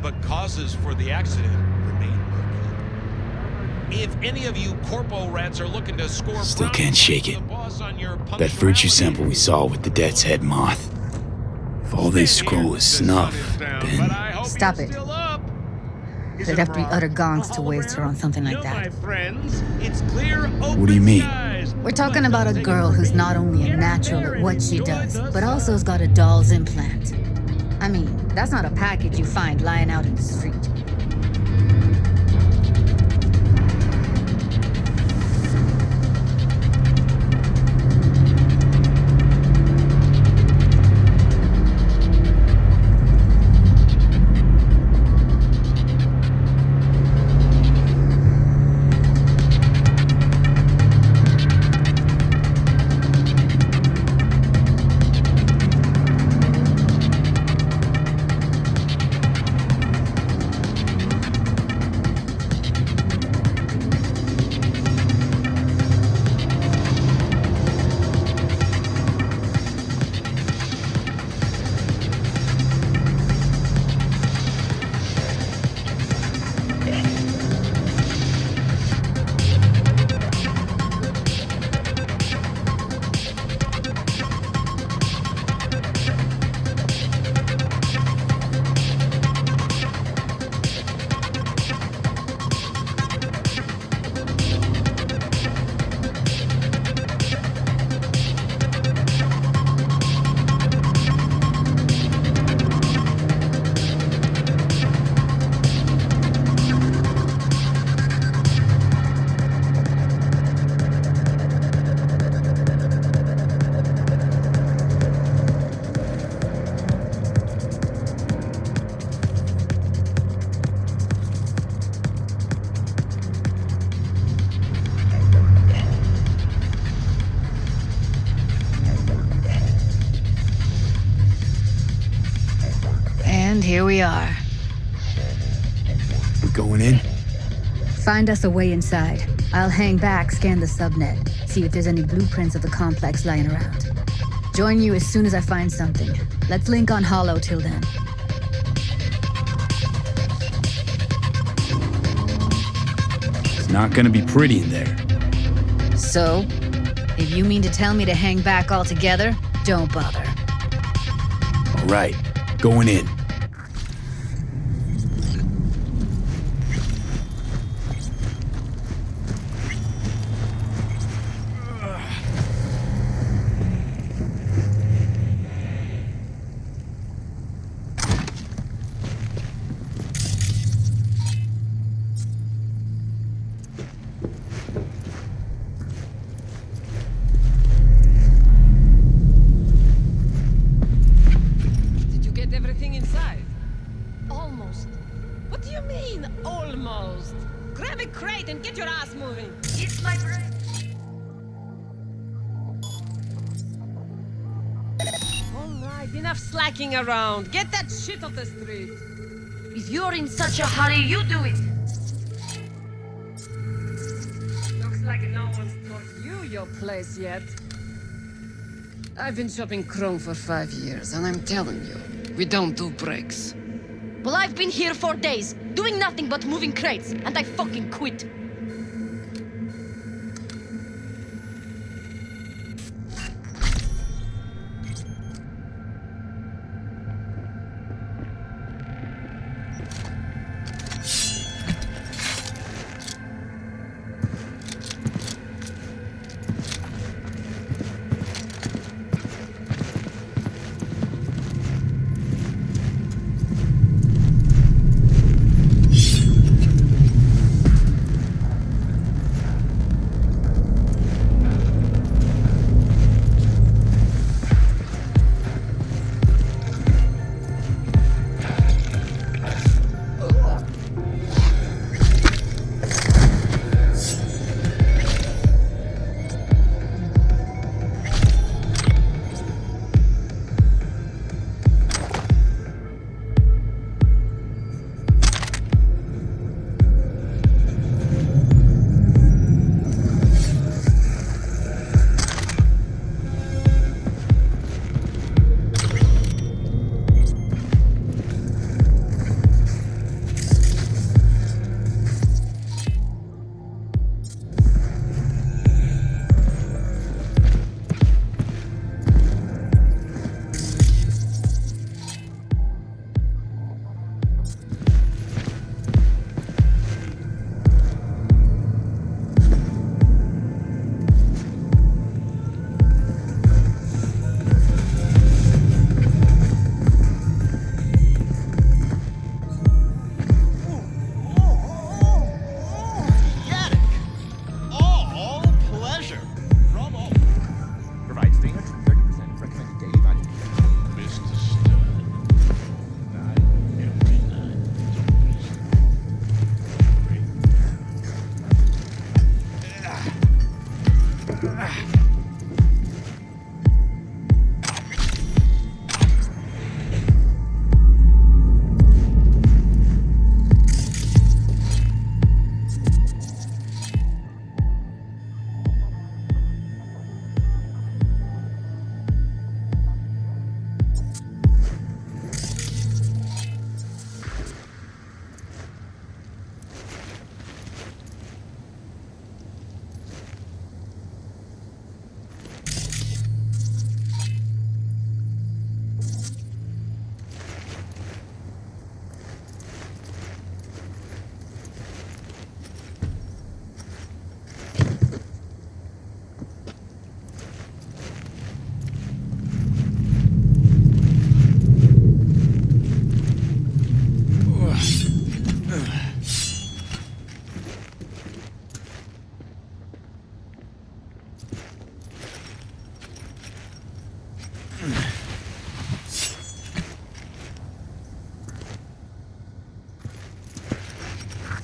but causes for the accident remain murky. If any of you corpo rats are looking to score Still brownie can't shake points it. for the boss on your That virtue punctuality sample we saw with the death's head moth. If all they scroll is snuff, then... Stop it. There'd have to be utter gongs to waste her on something like that. What do you mean? We're talking about a girl who's not only a natural at what she does, but also has got a doll's implant. I mean, that's not a package you find lying out in the street. Here we are. We going in? Find us a way inside. I'll hang back, scan the subnet, see if there's any blueprints of the complex lying around. Join you as soon as I find something. Let's link on Holo till then. It's not gonna be pretty in there. So, if you mean to tell me to hang back altogether, don't bother. All right, going in. Around. Get that shit off the street. If you're in such a hurry, you do it. Looks like no one's told you your place yet. I've been shopping Chrome for 5 years, and I'm telling you, we don't do breaks. Well, I've been here for days, doing nothing but moving crates, and I fucking quit.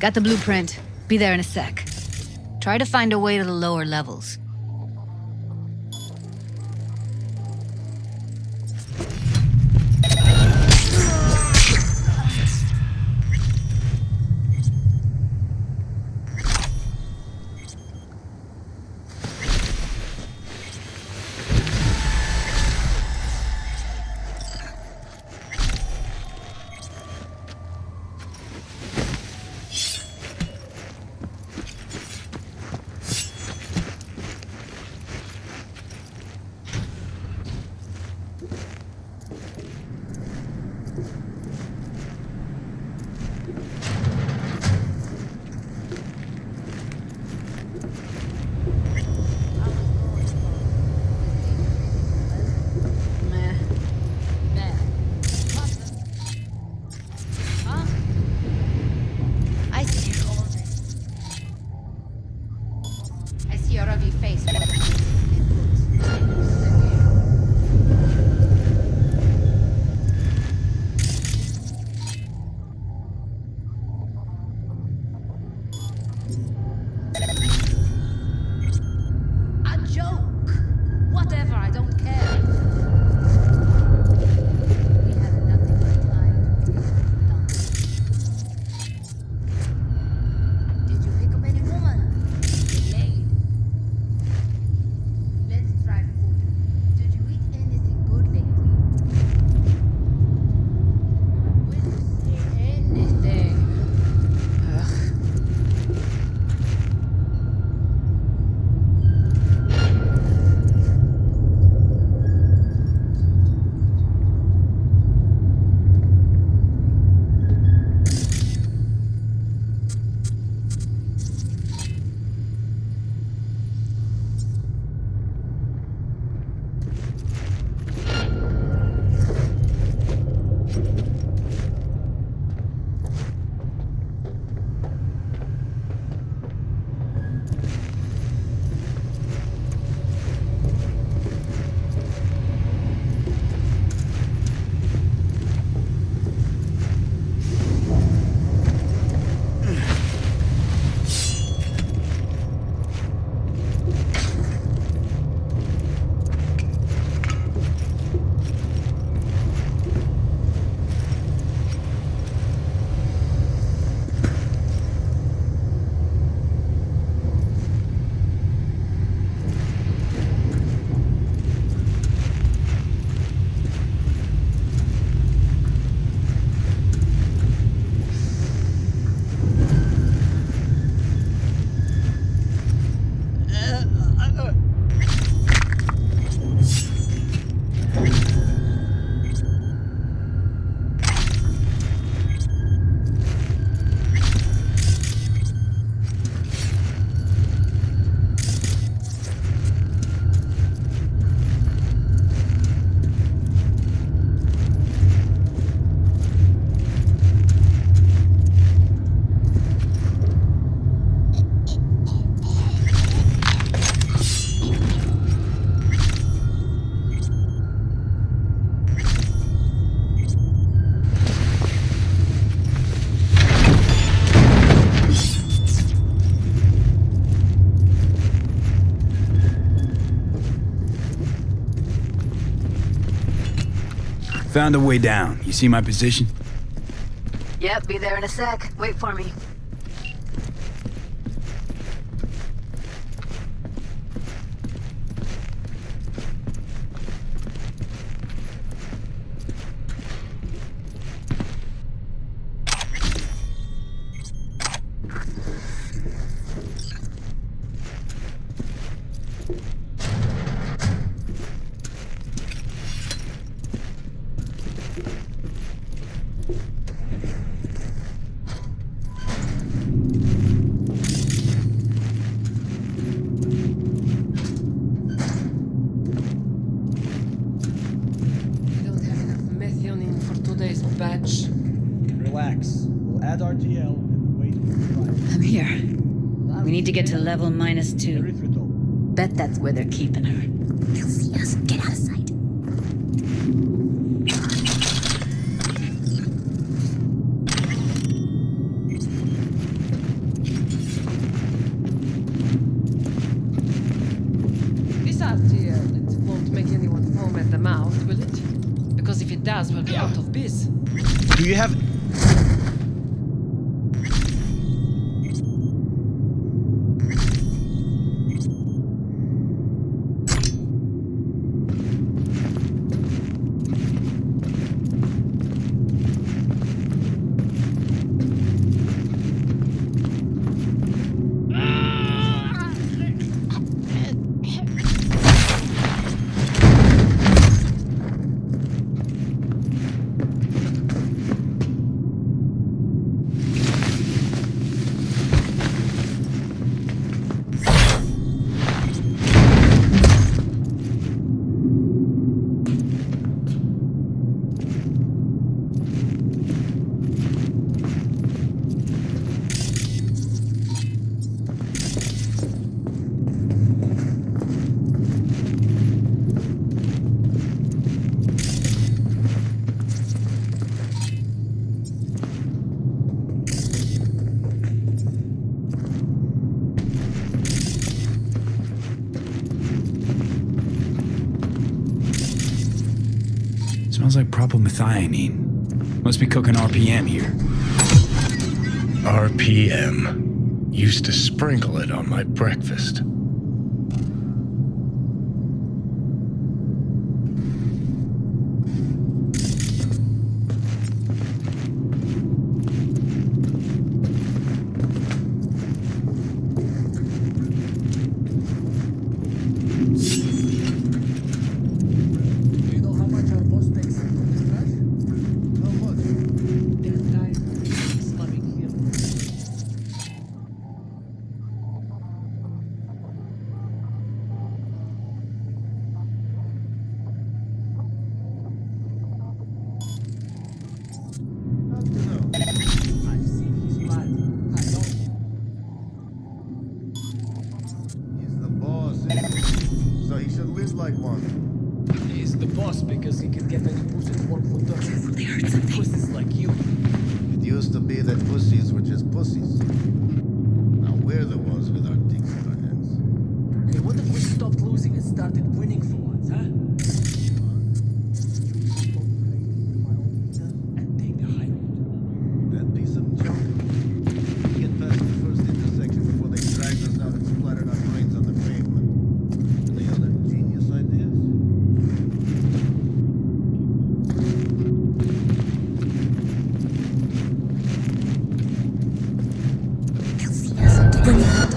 Got the blueprint. Be there in a sec. Try to find a way to the lower levels. Found a way down. You see my position? Yep, be there in a sec. Wait for me. Relax. We'll add RTL and wait for the drive. I'm here. We need to get to level -2. Erythritol. Bet that's where they're keeping her. They'll see us. Get out of sight. Raz will be out of biz. Do you have... Smells like propylmethionine. Must be cooking RPM here. RPM. Used to sprinkle it on my breakfast. He's the boss because he can get any pussy to work for them. They heard something. Pussies like you. It used to be that pussies were just pussies. Now we're the ones with our dicks in our hands. Hey, what if we stopped losing and started winning for once, huh? And take the high road. That piece of junk. Get past the first intersection before they dragged us out and splattered our brains on the pavement. Any other genius ideas? They'll see us. Bring it out.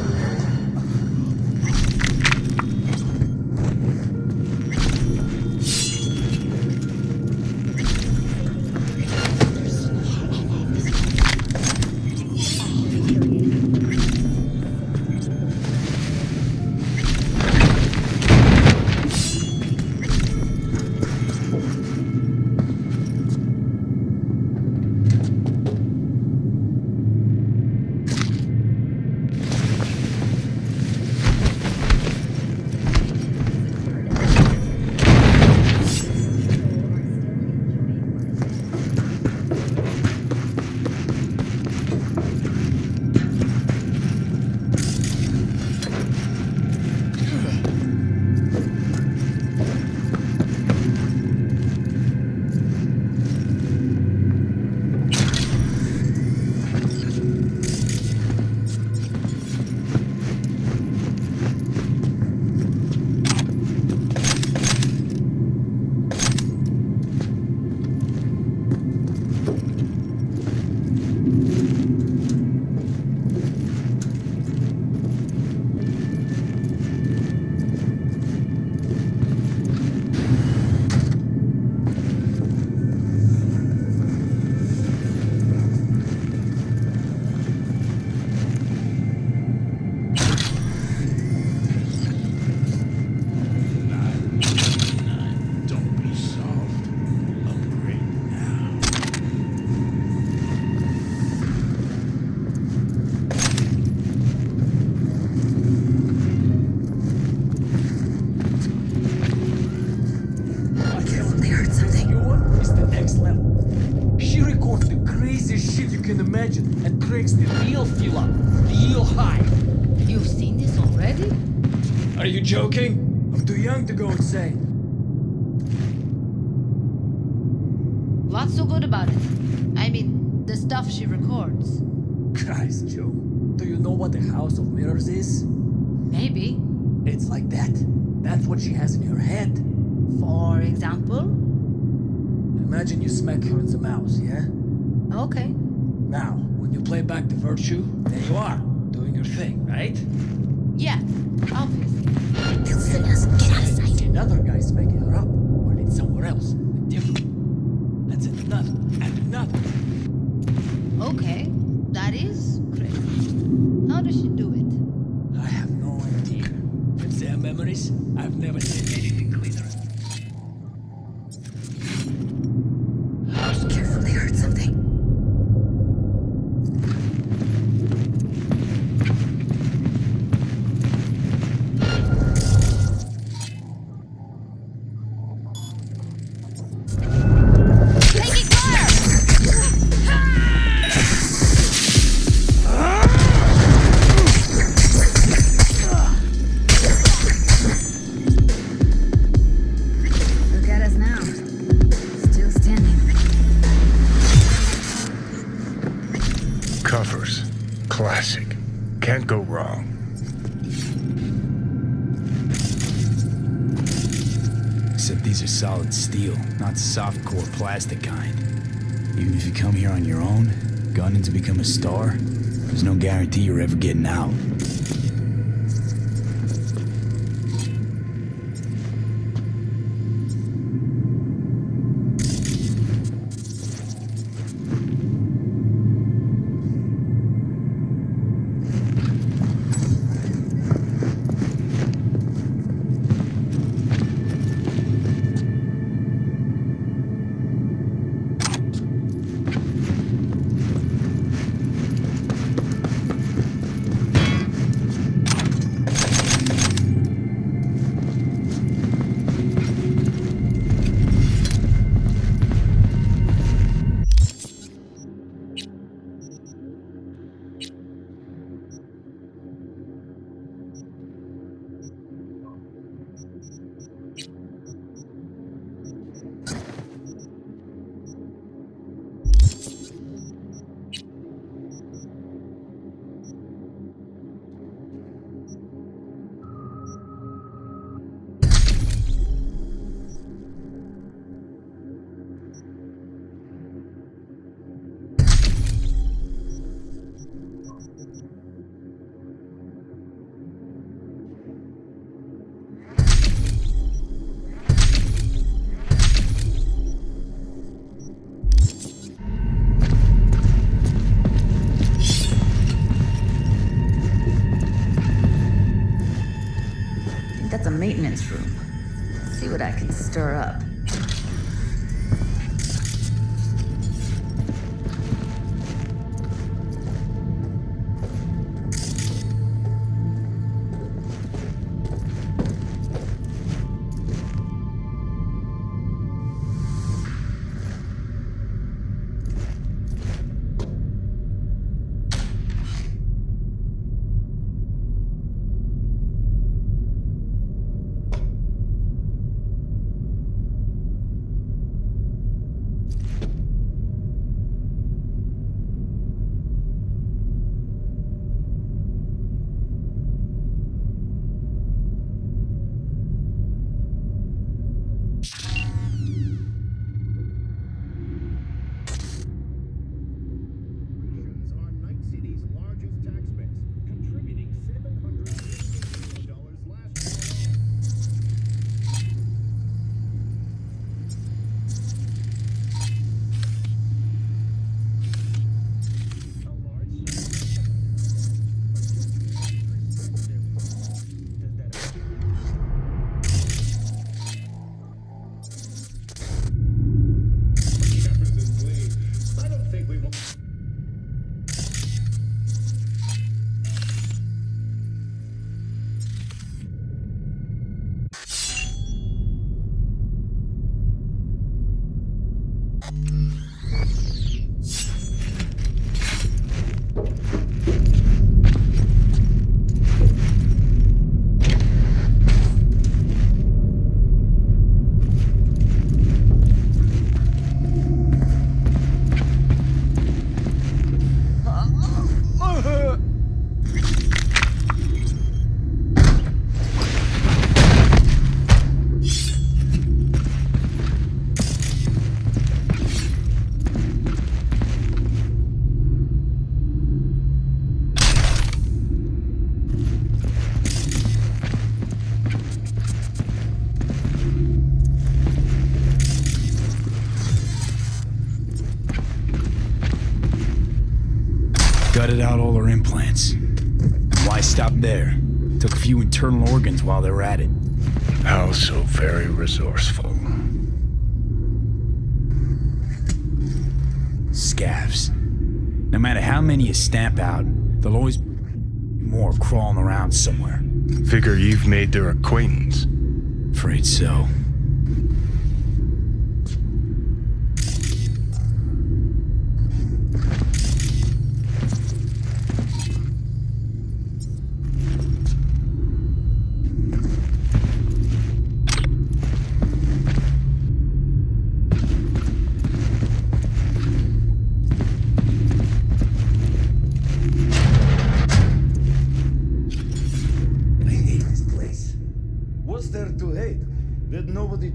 Imagine, and cranks the real fuel up, real high. You've seen this already? Are you joking? I'm too young to go insane. What's so good about it? I mean, the stuff she records. Christ, Joe. Do you know what the House of Mirrors is? Maybe. It's like that. That's what she has in her head. For example? Imagine you smack her in the mouth, yeah? Okay. Now, when you play back the virtue, there you are, doing your thing, right? Yeah, obviously. They'll see us. Get out of sight. Another guy smacking her up, or it's somewhere else, different. That's another, and another. Okay, that is crazy. How does she do it? I have no idea. With their memories, I've never seen anything cleaner. Careful, they heard something. Taking fire! Look at us now. Still standing. Covers. Classic. Can't go wrong. Except these are solid steel, not soft core plastic kind. Even if you come here on your own, gunning to become a star, there's no guarantee you're ever getting out. That's a maintenance room. See what I can stir up. Gutted out all her implants. And why stop there? Took a few internal organs while they were at it. How so very resourceful. Scavs. No matter how many you stamp out, there'll always be more crawling around somewhere. Figure you've made their acquaintance. Afraid so.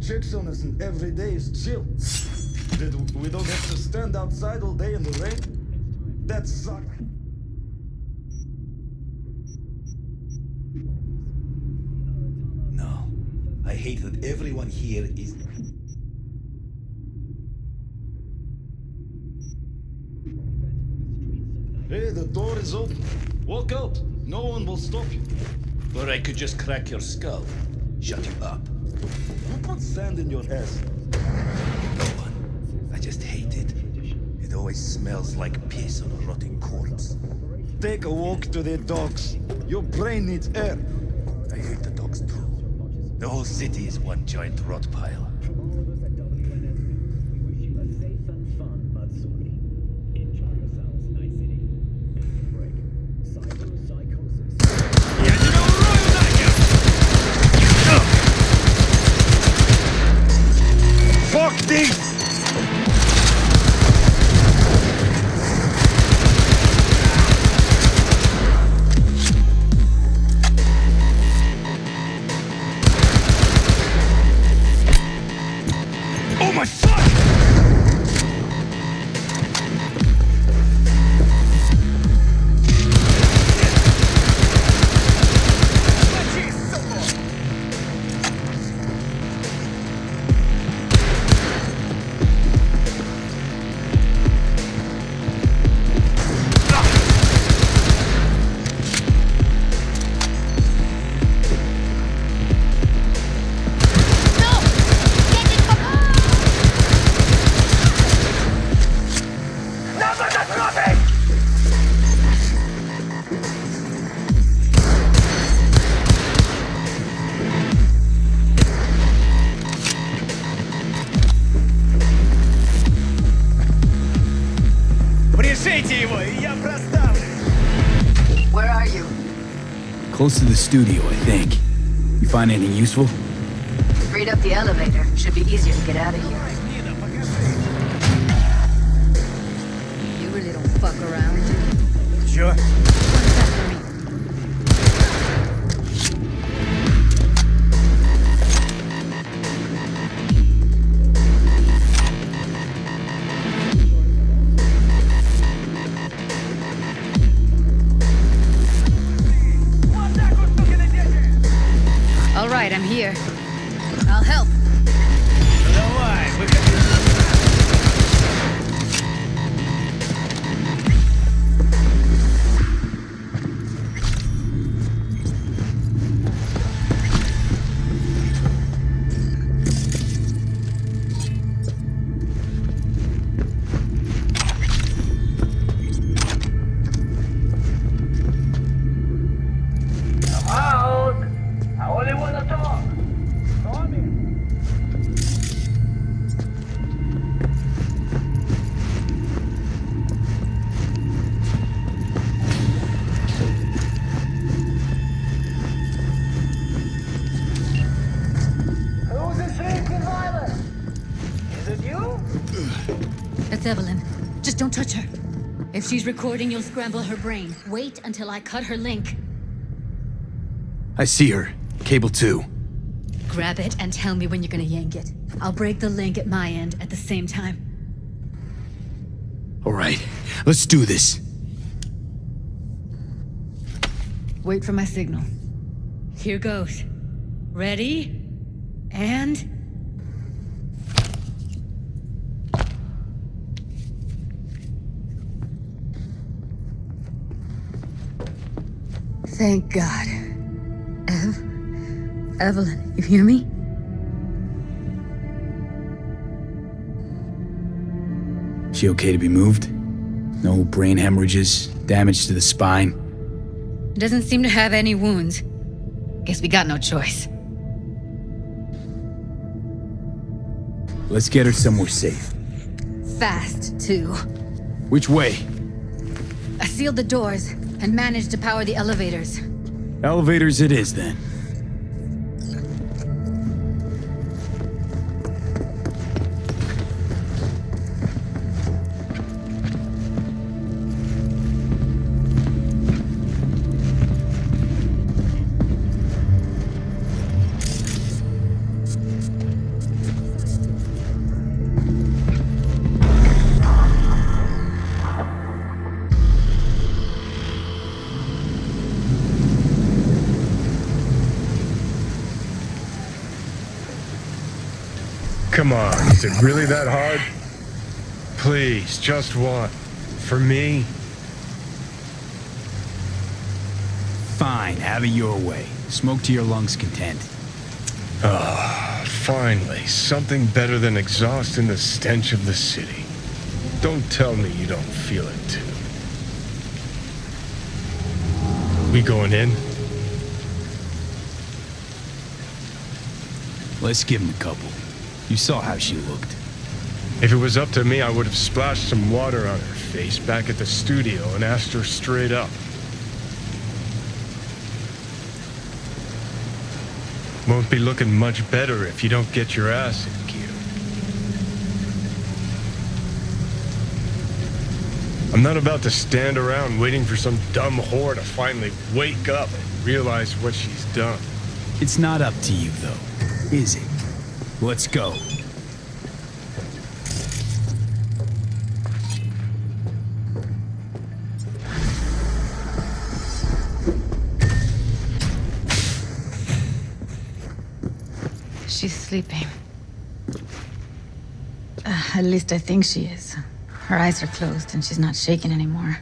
Checks on us and every day is chill. That we don't have to stand outside all day in the rain. That sucks. No. I hate that everyone here is... Hey, the door is open. Walk out. No one will stop you. Or I could just crack your skull. Shut you up. Who put sand in your ass? No one. I just hate it. It always smells like piss on a rotting corpse. Take a walk to the docks. Your brain needs air. I hate the dogs too. The whole city is one giant rot pile. Fuck these! Oh my fuck! Where are you? Close to the studio, I think. You find anything useful? Freed up the elevator. Should be easier to get out of here. You really don't fuck around, do you? Sure. What's that for me? All right, I'm here. I'll help. It's Evelyn. Just don't touch her. If she's recording, you'll scramble her brain. Wait until I cut her link. I see her. Cable 2. Grab it and tell me when you're gonna yank it. I'll break the link at my end at the same time. All right, let's do this. Wait for my signal. Here goes. Ready? And... Thank God. Evelyn, you hear me? She okay to be moved? No brain hemorrhages, damage to the spine? Doesn't seem to have any wounds. Guess we got no choice. Let's get her somewhere safe. Fast, too. Which way? I sealed the doors and managed to power the elevators. Elevators it is, then. Come on, is it really that hard? Please, just one. For me? Fine, have it your way. Smoke to your lungs' content. Ah, finally, something better than exhaust and the stench of the city. Don't tell me you don't feel it too. We going in? Let's give him a couple. You saw how she looked. If it was up to me, I would have splashed some water on her face back at the studio and asked her straight up. Won't be looking much better if you don't get your ass in gear. I'm not about to stand around waiting for some dumb whore to finally wake up and realize what she's done. It's not up to you, though, is it? Let's go. She's sleeping. At least I think she is. Her eyes are closed and she's not shaking anymore.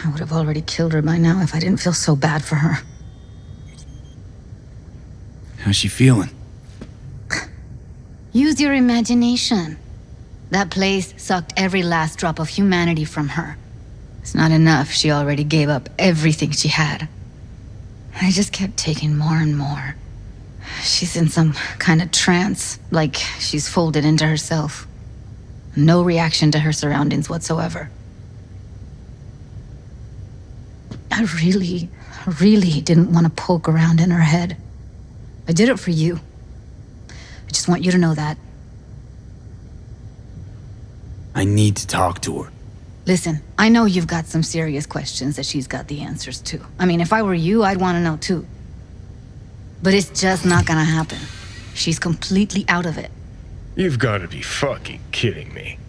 I would have already killed her by now if I didn't feel so bad for her. How's she feeling? Use your imagination. That place sucked every last drop of humanity from her. It's not enough, she already gave up everything she had. I just kept taking more and more. She's in some kind of trance, like she's folded into herself. No reaction to her surroundings whatsoever. I really didn't want to poke around in her head. I did it for you. I just want you to know that. I need to talk to her. Listen, I know you've got some serious questions that she's got the answers to. I mean, if I were you, I'd want to know too. But it's just not gonna happen. She's completely out of it. You've got to be fucking kidding me.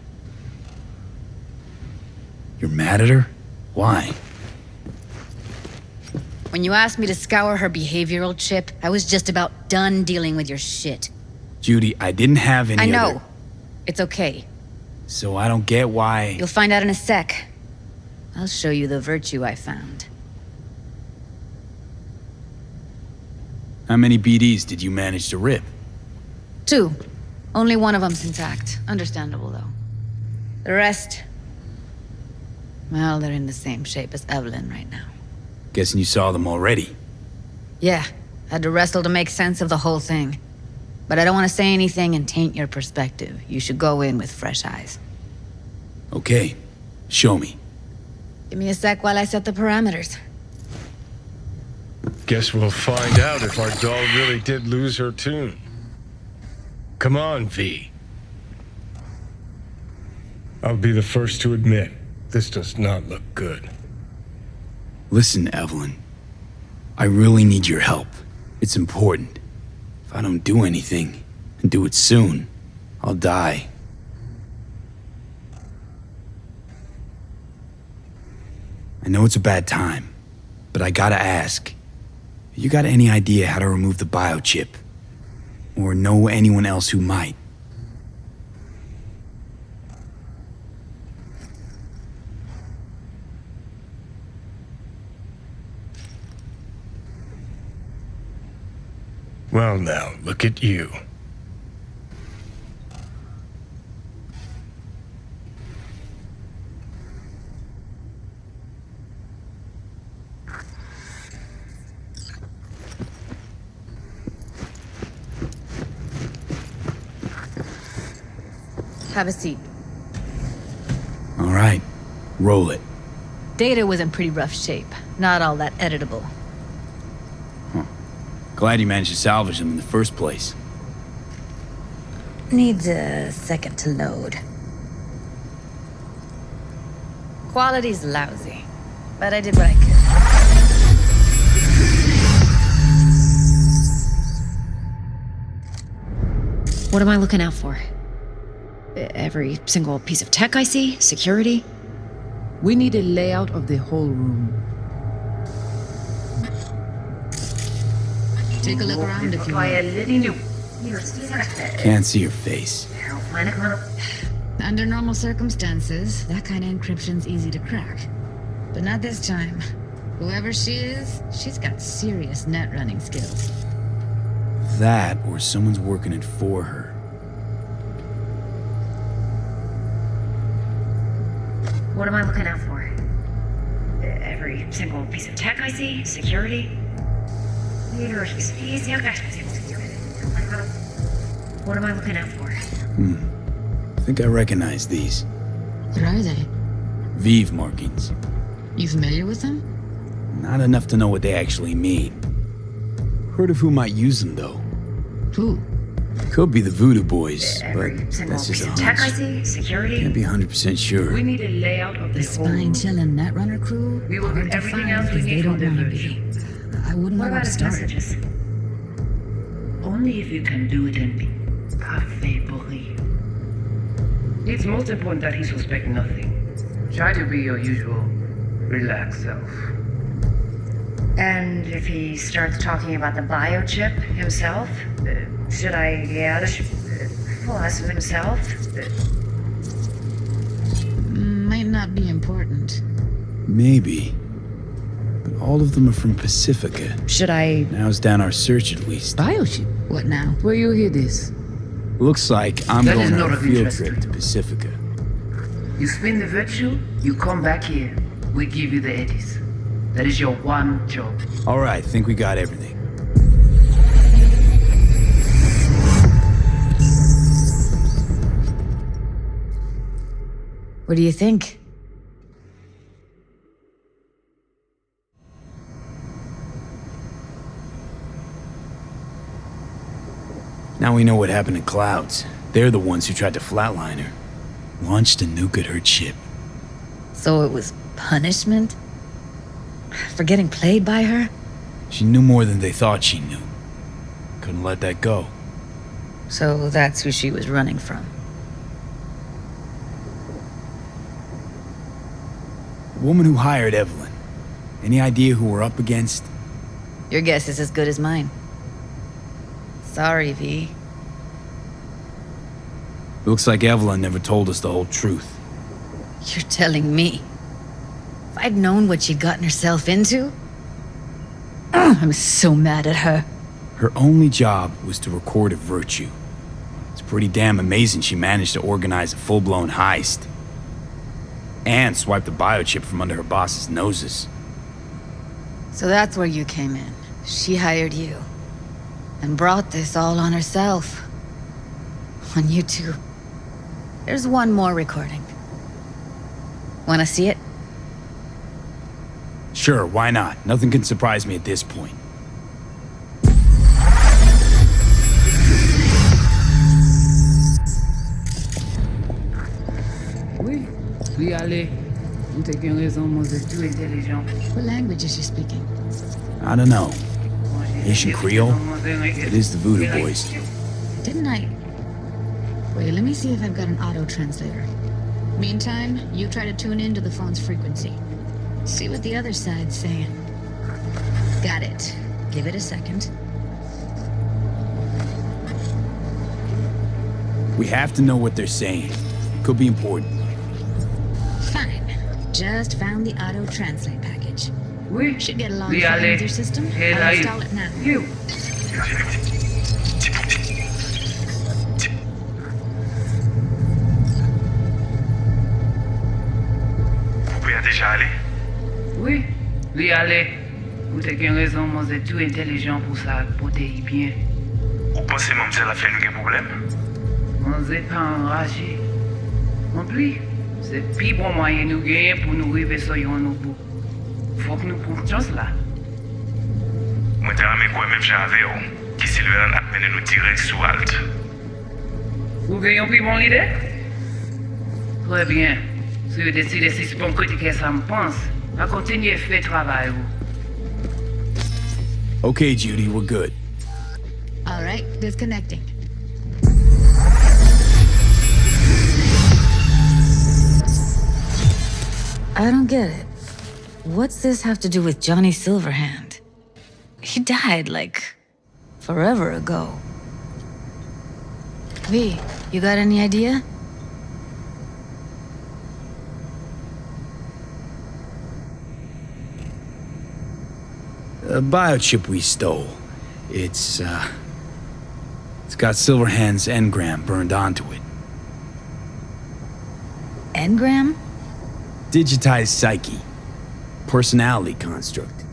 You're mad at her? Why? When you asked me to scour her behavioral chip, I was just about done dealing with your shit. Judy, I didn't have any I know. other... It's okay. So I don't get why... You'll find out in a sec. I'll show you the virtue I found. How many BDs did you manage to rip? 2. Only one of them's intact. Understandable, though. The rest... well, they're in the same shape as Evelyn right now. Guessing you saw them already. Yeah, had to wrestle to make sense of the whole thing. But I don't want to say anything and taint your perspective. You should go in with fresh eyes. Okay, show me. Give me a sec while I set the parameters. Guess we'll find out if our doll really did lose her tune. Come on, V. I'll be the first to admit, this does not look good. Listen, Evelyn. I really need your help. It's important. If I don't do anything, and do it soon, I'll die. I know it's a bad time, but I gotta ask. You got any idea how to remove the biochip? Or know anyone else who might? Well now, look at you. Have a seat. All right, roll it. Data was in pretty rough shape. Not all that editable. Glad you managed to salvage them in the first place. Needs a second to load. Quality's lousy, but I did what I could. What am I looking out for? Every single piece of tech I see? Security? We need a layout of the whole room. Take a look around if you want. Can't see your face. Under normal circumstances, that kind of encryption's easy to crack. But not this time. Whoever she is, she's got serious net running skills. That, or someone's working it for her. What am I looking out for? Every single piece of tech I see? Security? What am I looking out for? I think I recognize these. What are they? Vive markings. You familiar with them? Not enough to know what they actually mean. Heard of who might use them, though. Who? Could be the Voodoo Boys, but Every single that's just piece a of tech I hunch. see? Security? Can't be 100% sure. We need a layout of The spine-chilling Netrunner crew? We will do Hard to everything find else we because need they from don't the want to be. I wouldn't know where to start. messages? Only if you can do it in parfait bruit. It's most important that he suspect nothing. Try to be your usual relaxed self. And if he starts talking about the biochip himself, should I, fuss himself? Might not be important. Maybe. But all of them are from Pacifica. Should I? Now's down our search at least. Biochip? What now? Where you hear this? Looks like I'm That is going on not a of field interest. trip to Pacifica. You spin the virtue, you come back here. We give you the eddies. That is your one job. All right, think we got everything. What do you think? Now we know what happened to Clouds. They're the ones who tried to flatline her. Launched a nuke at her chip. So it was punishment? For getting played by her? She knew more than they thought she knew. Couldn't let that go. So that's who she was running from. The woman who hired Evelyn. Any idea who we're up against? Your guess is as good as mine. Sorry, V. Looks like Evelyn never told us the whole truth. You're telling me? If I'd known what she'd gotten herself into? I'm so mad at her. Her only job was to record a virtue. It's pretty damn amazing she managed to organize a full-blown heist. And swipe the biochip from under her boss's noses. So that's where you came in. She hired you. And brought this all on herself. On you two. There's one more recording. Wanna see it? Sure, why not? Nothing can surprise me at this point. Oui, oui, allez. Vous avez raison, moi, je suis intelligent. What language is she speaking? I don't know. Haitian Creole? It is the Voodoo Boys. Didn't I? Wait, let me see if I've got an auto-translator. Meantime, you try to tune into the phone's frequency. See what the other side's saying. Got it. Give it a second. We have to know what they're saying. Could be important. Fine. Just found the auto-translate package. Oui, Should get along oui, fine allez. with your system. Hey, I'll là, install it now. you. déjà allé? Oui, lui aller. Vous avez une raison, moi c'est tout intelligent pour ça, pour te y bien. Ou pensez mademoiselle a fait un problème? Moi c'est pas enragé. Non plus, c'est le plus bon moyen nous gagner pour nous arriver sur nos bout. Faut que nous prenions chance là. Moi t'ai ramé quoi même j'avais, qui Sylvain a peine nous tirer sous halte. Vous gagnez plus bon l'idée? Très bien. Si vous décidez si c'est bon que ça me pense, à continuer à faire le travail. Okay, Judy, we're good. All right, disconnecting. I don't get it. What's this have to do with Johnny Silverhand? He died, like, forever ago. V, you got any idea? The biochip we stole. It's got Silverhand's engram burned onto it. Engram? Digitized psyche. Personality construct.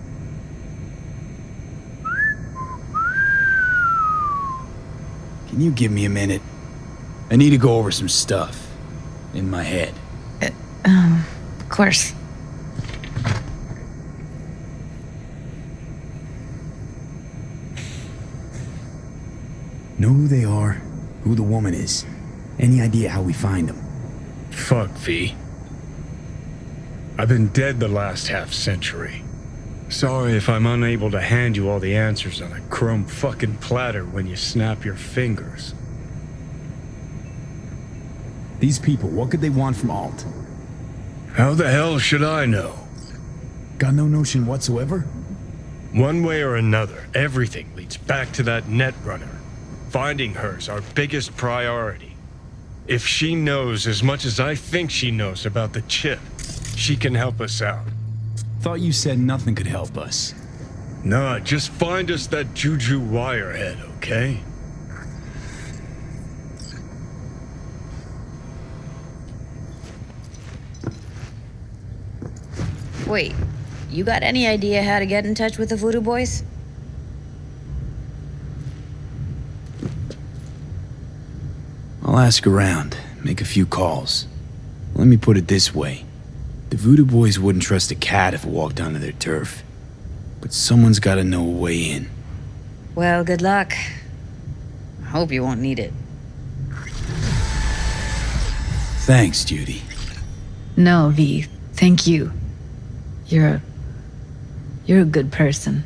Can you give me a minute? I need to go over some stuff in my head. Of course. Know who they are, who the woman is. Any idea how we find them? Fuck, V. I've been dead the last half-century. Sorry if I'm unable to hand you all the answers on a chrome fucking platter when you snap your fingers. These people, what could they want from Alt? How the hell should I know? Got no notion whatsoever? One way or another, everything leads back to that netrunner. Finding her's our biggest priority. If she knows as much as I think she knows about the chip, she can help us out. Thought you said nothing could help us. Nah, just find us that Juju wirehead, okay? Wait, you got any idea how to get in touch with the Voodoo Boys? I'll ask around, make a few calls. Let me put it this way. The Voodoo Boys wouldn't trust a cat if it walked onto their turf. But someone's gotta know a way in. Well, good luck. I hope you won't need it. Thanks, Judy. No, V. Thank you. You're a good person.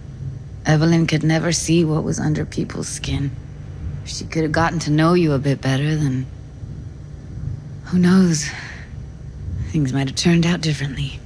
Evelyn could never see what was under people's skin. If she could have gotten to know you a bit better, then... who knows? Things might have turned out differently.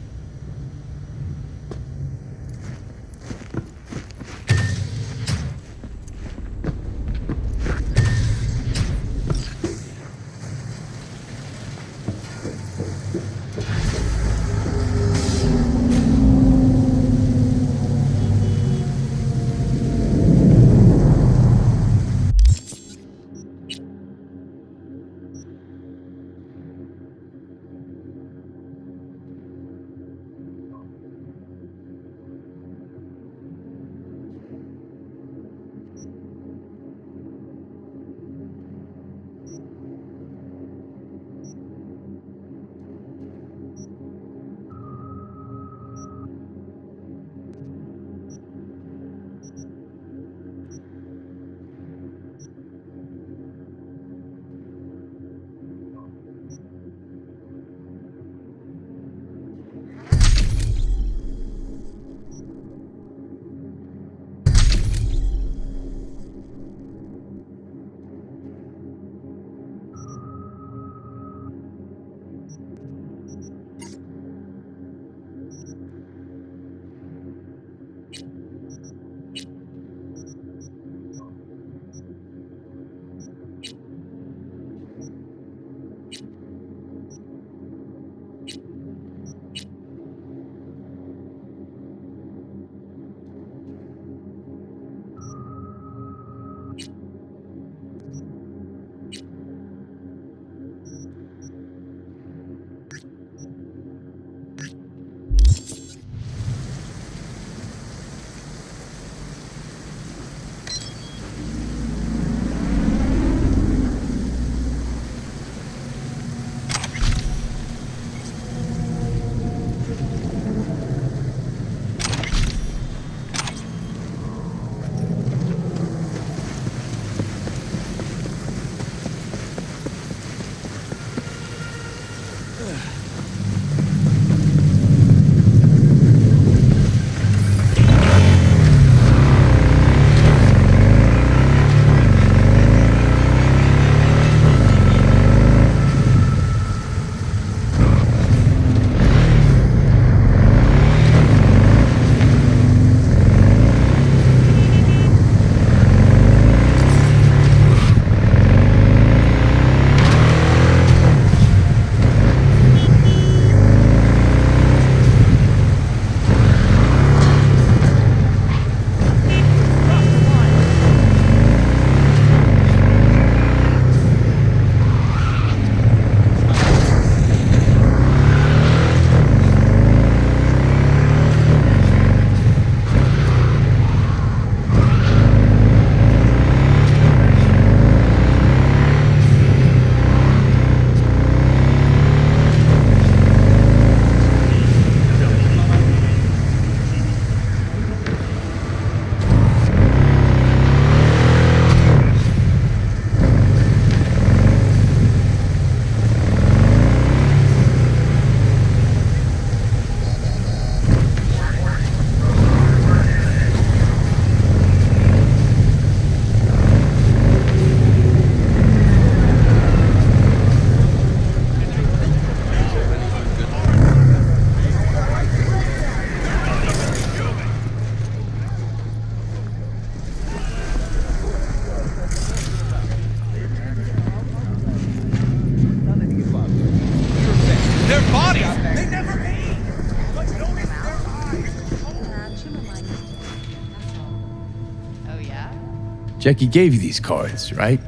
Jackie gave you these cards, right?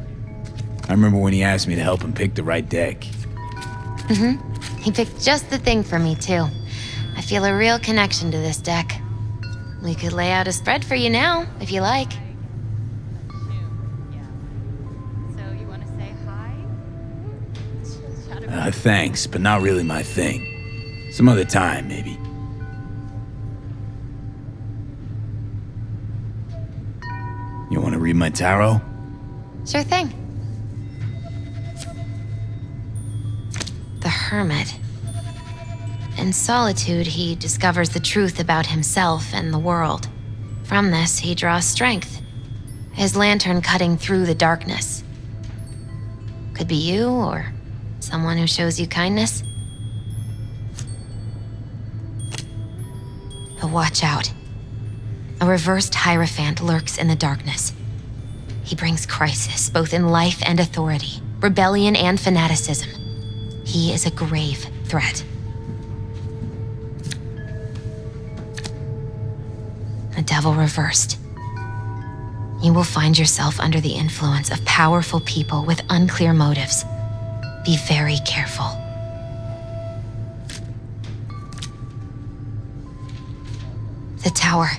I remember when he asked me to help him pick the right deck. Mm-hmm. He picked just the thing for me, too. I feel a real connection to this deck. We could lay out a spread for you now, if you like. Thanks, but not really my thing. Some other time, maybe. You want to read my tarot? Sure thing. The Hermit. In solitude, he discovers the truth about himself and the world. From this, he draws strength. His lantern cutting through the darkness. Could be you, or someone who shows you kindness. But watch out. A reversed Hierophant lurks in the darkness. He brings crisis, both in life and authority, rebellion and fanaticism. He is a grave threat. The Devil reversed. You will find yourself under the influence of powerful people with unclear motives. Be very careful. The Tower.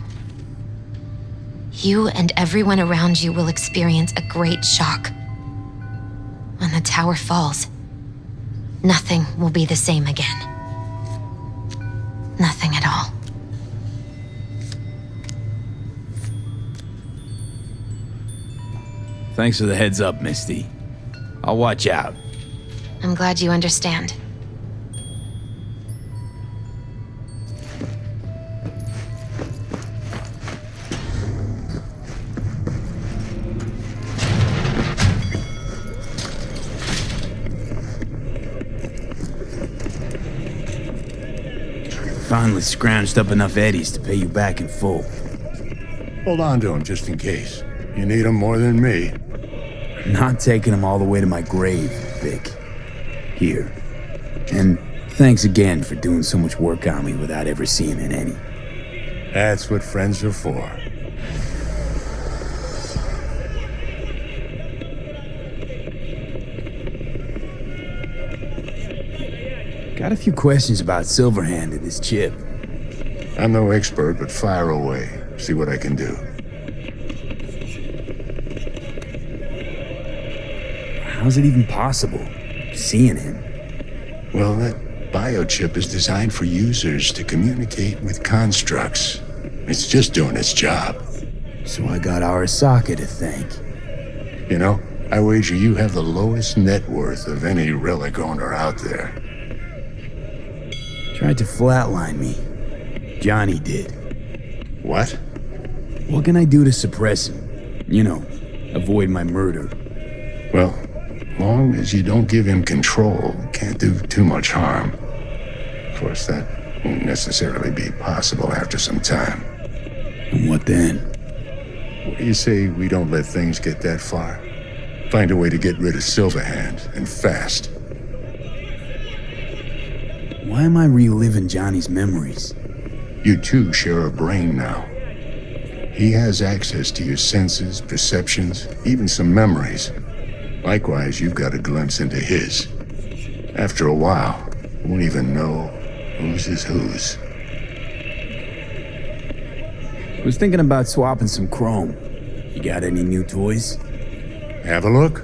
You and everyone around you will experience a great shock. When the tower falls, nothing will be the same again. Nothing at all. Thanks for the heads up, Misty. I'll watch out. I'm glad you understand. Finally scrounged up enough eddies to pay you back in full. Hold on to him just in case. You need him more than me. Not taking them all the way to my grave, Vic. Here. And thanks again for doing so much work on me without ever seeing an any. That's what friends are for. Got a few questions about Silverhand and his chip. I'm no expert, but fire away. See what I can do. How's it even possible? Seeing him? Well, that biochip is designed for users to communicate with constructs. It's just doing its job. So I got Arasaka to thank. You know, I wager you have the lowest net worth of any relic owner out there. Tried to flatline me. Johnny did. What? What can I do to suppress him? You know, avoid my murder. Well, long as you don't give him control, can't do too much harm. Of course, that won't necessarily be possible after some time. And what then? What do you say we don't let things get that far? Find a way to get rid of Silverhand, and fast. Why am I reliving Johnny's memories? You two share a brain now. He has access to your senses, perceptions, even some memories. Likewise, you've got a glimpse into his. After a while, you won't even know whose is whose. Was thinking about swapping some chrome. You got any new toys? Have a look.